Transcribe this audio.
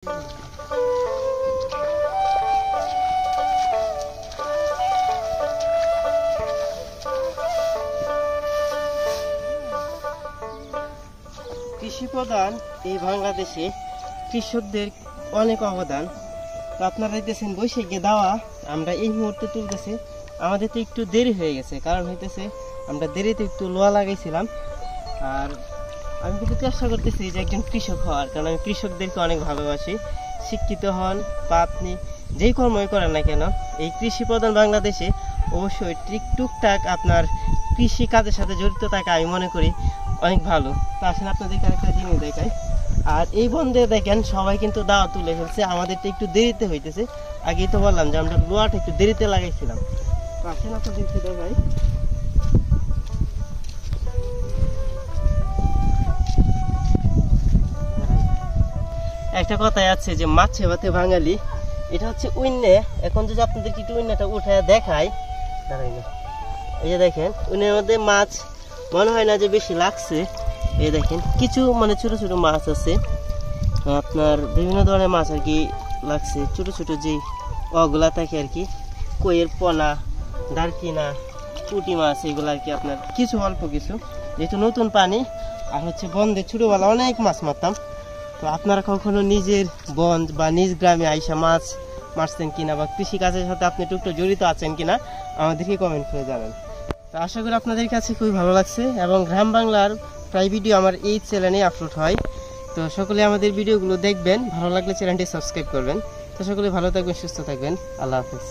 কৃষি প্রধান এই বাংলাদেশে কৃষকদের অনেক অবদান। তো আপনারা দেখতেছেন বৈশাখে দাওয়া আমরা এই মুহূর্তে তুলতেছি। আমাদের তো একটু দেরি হয়ে গেছে, কারণ হইতেছে আমরা দেরিতে একটু লোয়া লাগাইছিলাম। আর আমি কিন্তু চেষ্টা করতেছি যে একজন কৃষক হওয়ার, কারণ আমি কৃষকদেরকে অনেক ভালোবাসি। শিক্ষিত হন বা আপনি যেই কর্মই করেন না কেন, এই কৃষি প্রধান বাংলাদেশে অবশ্যই টুকটাক আপনার কৃষি কাজের সাথে জড়িত থাকা আমি মনে করি অনেক ভালো। তো আসলে আপনাদেরকে আরেকটা জিনিস দেখাই। আর এই বন্ধে দেখেন সবাই কিন্তু দাওয়া তুলে ফেলছে, আমাদেরটা একটু দেরিতে হইতেছে। আগেই তো বললাম যে আমরা লোয়াটা একটু দেরিতে লাগাইছিলাম। তো আসেন আপনাদেরকে দেখাই। একটা কথাই আছে যে মাছে ভাতে বাঙালি, এটা হচ্ছে উইন্নে। এখন যদি আপনাদেরকে একটু উইন্নাটা উঠে দেখাই, দাঁড়াই না, এই যে দেখেন উইন্নের মধ্যে মাছ মনে হয় না যে বেশি লাগছে। এই দেখেন কিছু মানে ছোট ছোট মাছ আছে, আপনার বিভিন্ন ধরনের মাছ আর কি লাগছে। ছোট ছোট যে অগুলা থাকে আর কি, কইয়ের পোনা, দারকিনা, পুঁটি মাছ, এগুলো আর কি আপনার কিছু অল্প কিছু, যেহেতু নতুন পানি। আর হচ্ছে বন্ধে ছোটবেলা অনেক মাছ মারতাম। তো আপনারা কখনো নিজের বন্ধ বা নিজ গ্রামে আইসা মাছ মারছেন কিনা, বা কৃষিকাজের সাথে আপনি টুকটাক জড়িত আছেন কিনা, আমাদেরকে কমেন্ট করে জানান। তো আশা করি আপনাদের কাছে খুবই ভালো লাগছে, এবং গ্রাম বাংলার প্রায় ভিডিও আমার এই চ্যানেলে আপলোড হয়। তো সকলে আমাদের ভিডিওগুলো দেখবেন, ভালো লাগলে চ্যানেলটি সাবস্ক্রাইব করবেন। তো সকলে ভালো থাকবেন, সুস্থ থাকবেন। আল্লাহ হাফেজ।